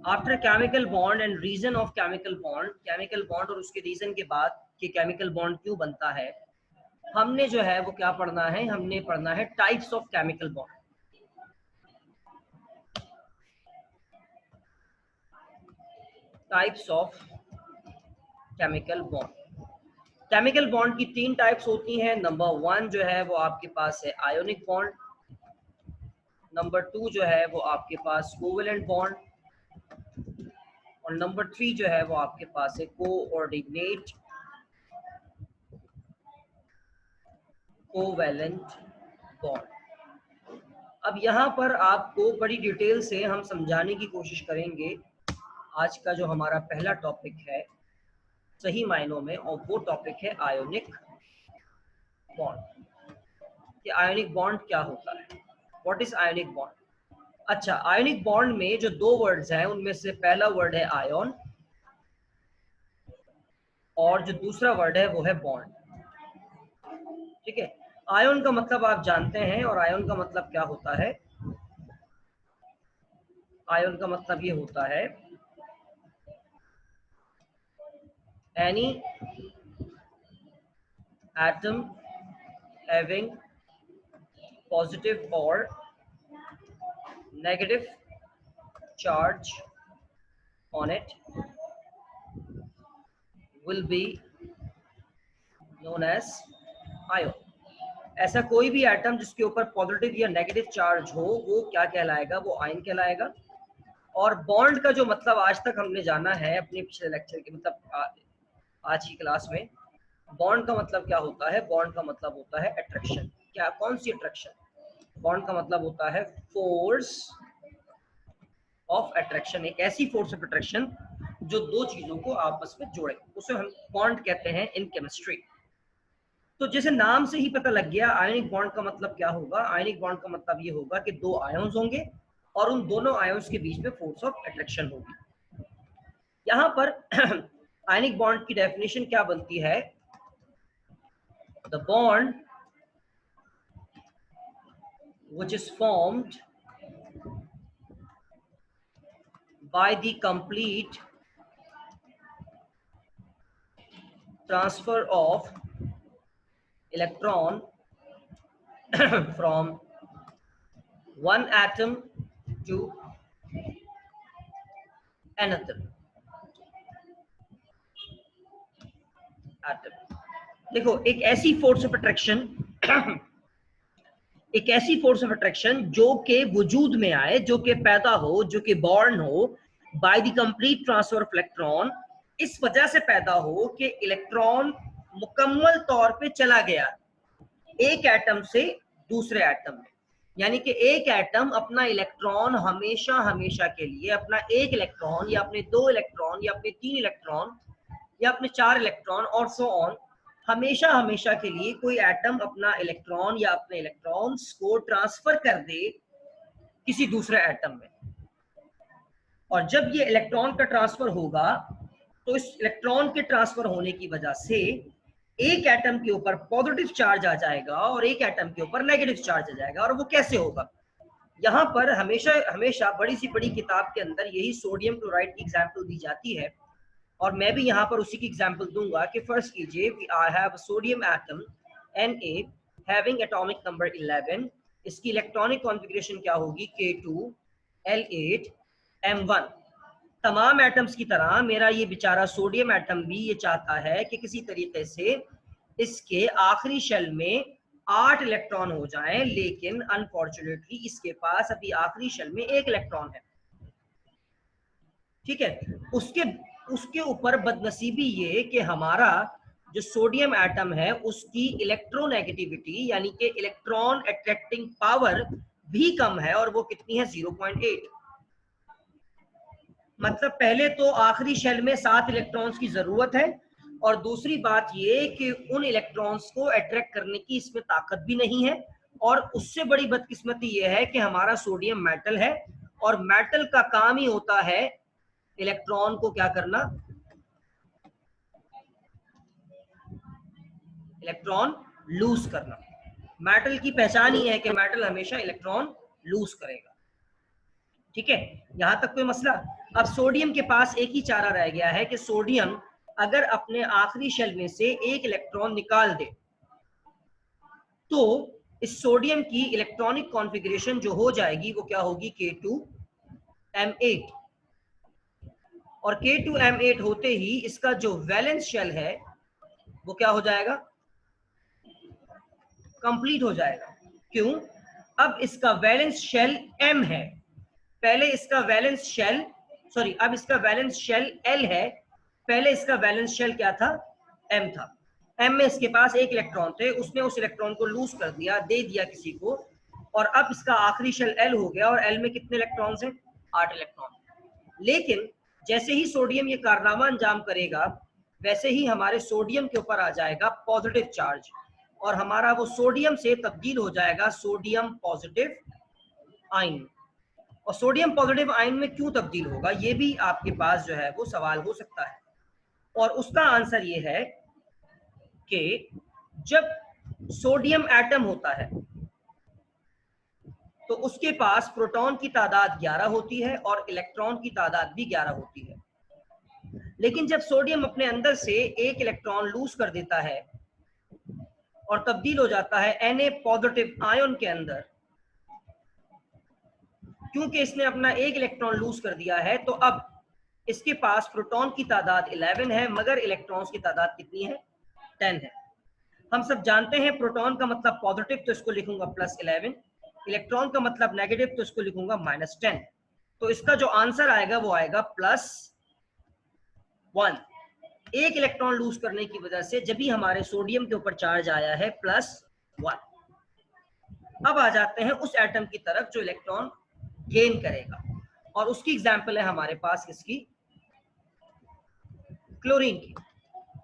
After chemical bond and reason of chemical bond और उसके reason के बाद कि केमिकल बॉन्ड क्यों बनता है, हमने जो है वो क्या पढ़ना है, हमने पढ़ना है types of chemical bond. Types of chemical bond. Chemical bond की 3 टाइप्स होती हैं। नंबर 1 जो है वो आपके पास है आयोनिक बॉन्ड, नंबर 2 जो है वो आपके पास कोवेलेंट बॉन्ड, और नंबर 3 जो है वो आपके पास है कोऑर्डिनेट कोवेलेंट बॉन्ड। अब यहाँ पर आपको बड़ी डिटेल से हम समझाने की कोशिश करेंगे आज का जो हमारा पहला टॉपिक है सही मायनों में, और वो टॉपिक है आयोनिक बॉन्ड। कि आयोनिक बॉन्ड क्या होता है, व्हाट इज आयोनिक बॉन्ड। अच्छा, आयोनिक बॉन्ड में जो 2 वर्ड्स हैं उनमें से पहला वर्ड है आयन और जो दूसरा वर्ड है वो है बॉन्ड। ठीक है, आयन का मतलब आप जानते हैं, और आयन का मतलब क्या होता है, आयन का मतलब ये होता है एनी एटम हैविंग पॉजिटिव और negative charge on it will be known as ion। ऐसा कोई भी एटम जिसके ऊपर पॉजिटिव या नेगेटिव चार्ज हो वो क्या कहलाएगा, वो आयन कहलाएगा। और बॉन्ड का जो मतलब आज तक हमने जाना है अपने पिछले लेक्चर के मतलब आज की क्लास में, बॉन्ड का मतलब क्या होता है, बॉन्ड का मतलब होता है अट्रैक्शन। क्या, कौन सी अट्रैक्शन, बॉन्ड का मतलब होता है फोर्स ऑफ अट्रैक्शन, एक ऐसी फोर्स ऑफ अट्रैक्शन जो 2 चीजों को आपस में जोड़े, उसे हम बॉन्ड कहते हैं इन केमिस्ट्री। तो जैसे नाम से ही पता लग गया आयनिक बॉन्ड का मतलब क्या होगा, आयनिक बॉन्ड का मतलब ये होगा कि 2 आयन्स होंगे और उन दोनों आयन्स के बीच में फोर्स ऑफ अट्रैक्शन होगी। यहाँ पर आयनिक बॉन्ड की डेफिनेशन क्या बनती है, the bond which is formed by the complete transfer of electron from one atom to another atom। देखो, एक ऐसी फोर्स ऑफ अट्रैक्शन एक ऐसी फोर्स ऑफ अट्रैक्शन जो के वजूद में आए, जो के पैदा हो, जो के बॉर्न हो by the complete transfer of electron, इस वजह से पैदा हो कि इलेक्ट्रॉन मुकम्मल तौर पे चला गया एक एटम से दूसरे एटम में। यानी कि एक एटम अपना इलेक्ट्रॉन हमेशा हमेशा के लिए, अपना एक इलेक्ट्रॉन या अपने 2 इलेक्ट्रॉन या अपने 3 इलेक्ट्रॉन या अपने 4 इलेक्ट्रॉन और सो ऑन, हमेशा हमेशा के लिए कोई एटम अपना इलेक्ट्रॉन या अपने इलेक्ट्रॉन्स को ट्रांसफर कर दे किसी दूसरे एटम में। और जब ये इलेक्ट्रॉन का ट्रांसफर होगा तो इस इलेक्ट्रॉन के ट्रांसफर होने की वजह से एक एटम के ऊपर पॉजिटिव चार्ज आ जाएगा और एक एटम के ऊपर नेगेटिव चार्ज आ जाएगा। और वो कैसे होगा, यहाँ पर हमेशा हमेशा बड़ी सी बड़ी किताब के अंदर यही सोडियम क्लोराइड की एग्जाम्पल दी जाती है, और मैं भी यहाँ पर उसी की एग्जाम्पल दूंगा कि फर्स्ट कीजिए I have sodium atom Na having atomic number 11, इसकी इलेक्ट्रॉनिक कॉन्फ़िगरेशन क्या होगी, K2L8M1। तमाम एटम्स की तरह मेरा ये बेचारा सोडियम एटम भी ये चाहता है कि किसी तरीके से इसके आखिरी शेल में 8 इलेक्ट्रॉन हो जाएं, लेकिन अनफॉर्चुनेटली इसके पास अभी आखिरी शेल में 1 इलेक्ट्रॉन है। ठीक है, उसके ऊपर बदनसीबी ये कि हमारा जो सोडियम एटम है उसकी इलेक्ट्रोनेगेटिविटी यानी कि इलेक्ट्रॉन अट्रैक्टिंग पावर भी कम है, और वो कितनी है, 0.8। मतलब पहले तो आखिरी शेल में 7 इलेक्ट्रॉन्स की जरूरत है, और दूसरी बात ये कि उन इलेक्ट्रॉन्स को अट्रैक्ट करने की इसमें ताकत भी नहीं है। और उससे बड़ी बदकिस्मती ये है कि हमारा सोडियम मेटल है, और मेटल का काम ही होता है इलेक्ट्रॉन को क्या करना, इलेक्ट्रॉन लूज करना। मेटल की पहचान ही है कि मेटल हमेशा इलेक्ट्रॉन लूज करेगा। ठीक है, यहां तक कोई मसला। अब सोडियम के पास एक ही चारा रह गया है कि सोडियम अगर अपने आखिरी शेल में से एक इलेक्ट्रॉन निकाल दे तो इस सोडियम की इलेक्ट्रॉनिक कॉन्फ़िगरेशन जो हो जाएगी वो क्या होगी, K2M8। और K2M8 होते ही इसका जो वैलेंस शेल है वो क्या हो जाएगा, कंप्लीट हो जाएगा। क्यों? अब इसका वैलेंस शेल M है, पहले इसका वैलेंस शेल अब इसका वैलेंस शेल L है, पहले इसका वैलेंस शेल क्या था, M था। M में इसके पास एक इलेक्ट्रॉन थे, उसने उस इलेक्ट्रॉन को लूज कर दिया, दे दिया किसी को, और अब इसका आखिरी शेल L हो गया और L में कितने इलेक्ट्रॉन्स हैं, 8 इलेक्ट्रॉन। लेकिन जैसे ही सोडियम ये कारनामा अंजाम करेगा वैसे ही हमारे सोडियम के ऊपर आ जाएगा पॉजिटिव चार्ज और हमारा वो सोडियम से तब्दील हो जाएगा सोडियम पॉजिटिव आयन। और सोडियम पॉजिटिव आयन में क्यों तब्दील होगा, ये भी आपके पास जो है वो सवाल हो सकता है। और उसका आंसर ये है कि जब सोडियम एटम होता है तो उसके पास प्रोटॉन की तादाद 11 होती है और इलेक्ट्रॉन की तादाद भी 11 होती है। लेकिन जब सोडियम अपने अंदर से एक इलेक्ट्रॉन लूज कर देता है और तब्दील हो जाता है Na पॉजिटिव आयन के अंदर, क्योंकि इसने अपना एक इलेक्ट्रॉन लूज कर दिया है तो अब इसके पास प्रोटॉन की तादाद 11 है मगर इलेक्ट्रॉन्स की तादाद कितनी है, 10 है। हम सब जानते हैं प्रोटॉन का मतलब पॉजिटिव तो इसको लिखूंगा +11, इलेक्ट्रॉन का मतलब नेगेटिव तो इसको लिखूंगा -10। तो इसका जो आंसर आएगा वो आएगा +1। एक इलेक्ट्रॉन लूज करने की वजह से जब भी हमारे सोडियम के ऊपर चार्ज आया है +1। अब आ जाते हैं उस एटम की तरफ जो इलेक्ट्रॉन गेन करेगा और उसकी एग्जांपल है हमारे पास किसकी, क्लोरीन की।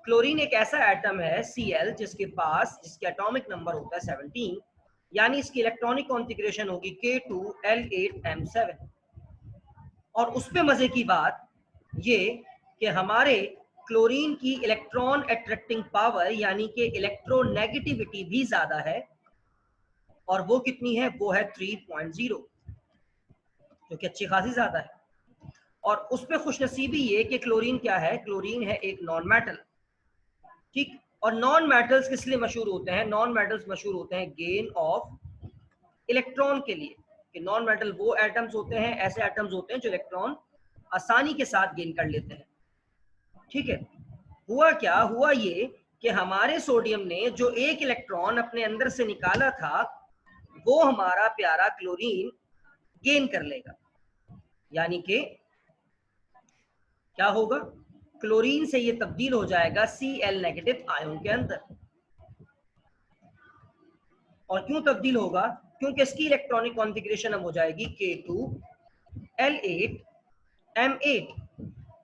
क्लोरीन एक ऐसा एटम है Cl जिसके एटॉमिक नंबर होता है 17, यानी इसकी इलेक्ट्रॉनिक कॉन्फ़िगरेशन होगी K2L8M7। और उसमें मजे की बात ये कि हमारे क्लोरीन की इलेक्ट्रॉन अट्रैक्टिंग पावर यानी कि इलेक्ट्रोनेगेटिविटी भी ज्यादा है और वो कितनी है, वो है 3.0, जो कि अच्छी खासी ज्यादा है। और उसमें खुशनसीबी ये कि क्लोरीन क्या है, क्लोरीन है एक नॉन मेटल, ठीक। और नॉन मेटल्स किस लिए मशहूर होते हैं, नॉन मेटल्स मशहूर होते हैं गेन ऑफ इलेक्ट्रॉन के लिए, कि नॉन मेटल वो एटम्स होते हैं, ऐसे एटम्स होते हैं जो इलेक्ट्रॉन आसानी के साथ गेन कर लेते हैं, ठीक है। हुआ क्या, हुआ ये कि हमारे सोडियम ने जो एक इलेक्ट्रॉन अपने अंदर से निकाला था वो हमारा प्यारा क्लोरीन गेन कर लेगा, यानी कि क्या होगा, क्लोरीन से ये तब्दील हो जाएगा Cl नेगेटिव आयन के अंदर। और क्यों तब्दील होगा, क्योंकि इसकी इलेक्ट्रॉनिक कॉन्फ़िगरेशन अब हो जाएगी K2L8M8।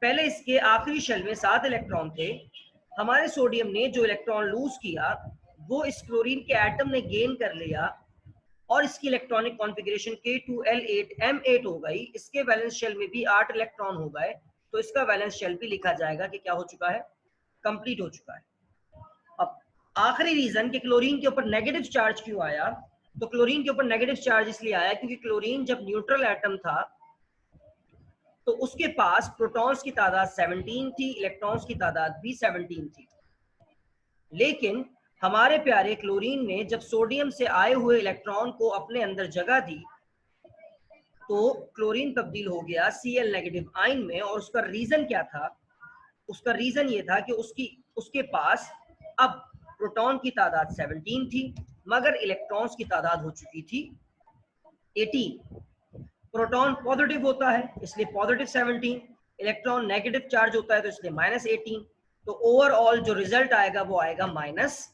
पहले इसके आखिरी शेल में 7 इलेक्ट्रॉन थे, हमारे सोडियम ने जो इलेक्ट्रॉन लूज किया वो इस क्लोरीन के एटम ने गेन कर लिया और इसकी इलेक्ट्रॉनिक कॉन्फ़िगरेशन K2L8M8 हो गई। इसके वैलेंस शेल में भी 8 इलेक्ट्रॉन हो गए, तो इसका वैलेंस शेल भी लिखा जाएगा कि क्या हो चुका है, कंप्लीट हो चुका है। अब आखिरी रीजन कि क्लोरीन के ऊपर नेगेटिव चार्ज क्यों आया, तो क्लोरीन के ऊपर नेगेटिव चार्ज इसलिए आया क्योंकि क्लोरीन जब न्यूट्रल एटम था तो उसके पास प्रोटॉन्स की तादाद 17 थी, इलेक्ट्रॉन्स की तादाद भी 17 थी। लेकिन हमारे प्यारे क्लोरीन ने जब सोडियम से आए हुए इलेक्ट्रॉन को अपने अंदर जगह दी तो क्लोरीन तब्दील हो गया Cl नेगेटिव आयन में। और उसका रीजन क्या था, उसका रीजन ये था कि उसके पास अब प्रोटॉन की तादाद 17 थी मगर इलेक्ट्रॉन्स की तादाद हो चुकी थी 18। प्रोटॉन पॉजिटिव होता है इसलिए पॉजिटिव 17, इलेक्ट्रॉन नेगेटिव चार्ज होता है तो इसलिए -18। तो ओवरऑल जो रिजल्ट आएगा वो आएगा -1,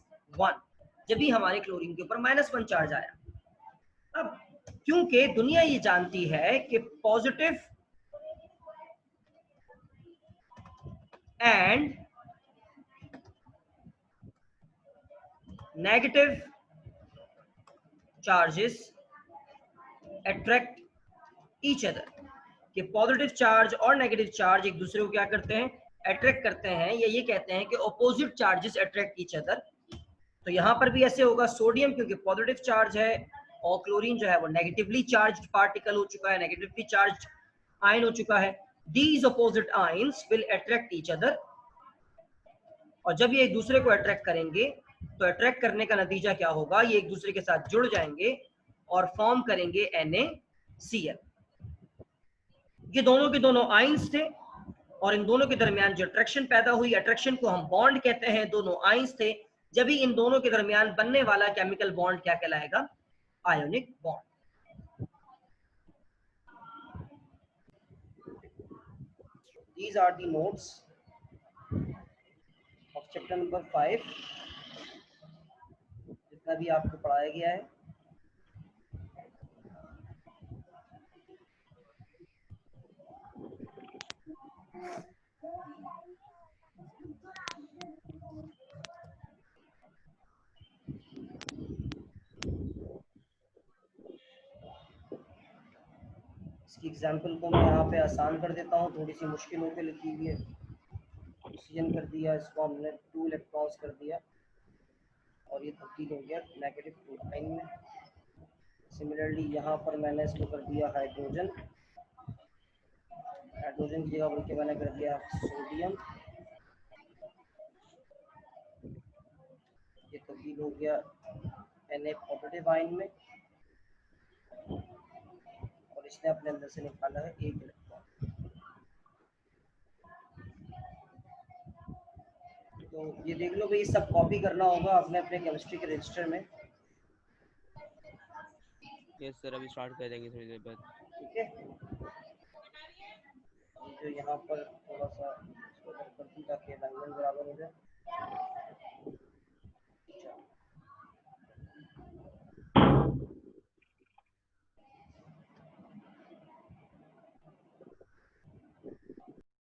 जब भी हमारे क्लोरीन के ऊपर -1 चार्ज आया। अब क्योंकि दुनिया ये जानती है कि positive and negative charges attract each other, कि पॉजिटिव चार्ज और नेगेटिव चार्ज एक दूसरे को क्या करते हैं, अट्रैक्ट करते हैं, या ये कहते हैं कि opposite charges attract each other. तो यहाँ पर भी ऐसे होगा, सोडियम क्योंकि पॉजिटिव चार्ज है और क्लोरीन जो है वो नेगेटिवली चार्ज पार्टिकल हो चुका है, नेगेटिवली चार्ज आयन हो चुका है, these opposite ions will attract each other, और जब ये एक दूसरे को अट्रैक्ट करेंगे तो अट्रैक्ट करने का नतीजा क्या होगा, ये एक दूसरे के साथ जुड़ जाएंगे और फॉर्म करेंगे NaCl। ये दोनों के दोनों आइंस थे और इन दोनों के दरमियान जो अट्रैक्शन पैदा हुई, अट्रैक्शन को हम बॉन्ड कहते हैं, दोनों आइंस थे। जब ही इन दोनों के दरमियान बनने वाला केमिकल बॉन्ड क्या कहलाएगा, ionic bond. These are the notes of chapter number 5 जितना भी आपको पढ़ाया गया है। इसकी एग्जाम्पल को मैं यहाँ पे आसान कर देता हूँ, थोड़ी सी मुश्किल होकर लिखी हुई है। ऑक्सीजन कर दिया, इसको हमने 2 इलेक्ट्रॉन्स कर दिया और ये तब्दील हो गया -2 आयन में। सिमिलरली यहाँ पर मैंने इसको कर दिया हाइड्रोजन, हाइड्रोजन की जगह बल्कि मैंने कर दिया सोडियम, ये तब्दील हो गया Na पॉजिटिव आयन में और इसने अपने अंदर से निकाला है 1 इलेक्ट्रॉन। तो ये देख लो भाई, सब कॉपी करना होगा अपने अपने केमिस्ट्री के रजिस्टर में। यस सर, अभी स्टार्ट कर देंगे थोड़ी देर बाद। ठीक है, जो यहाँ पर थोड़ा सा इसको कर दूं ताकि अलाइनमेंट बराबर हो जाए।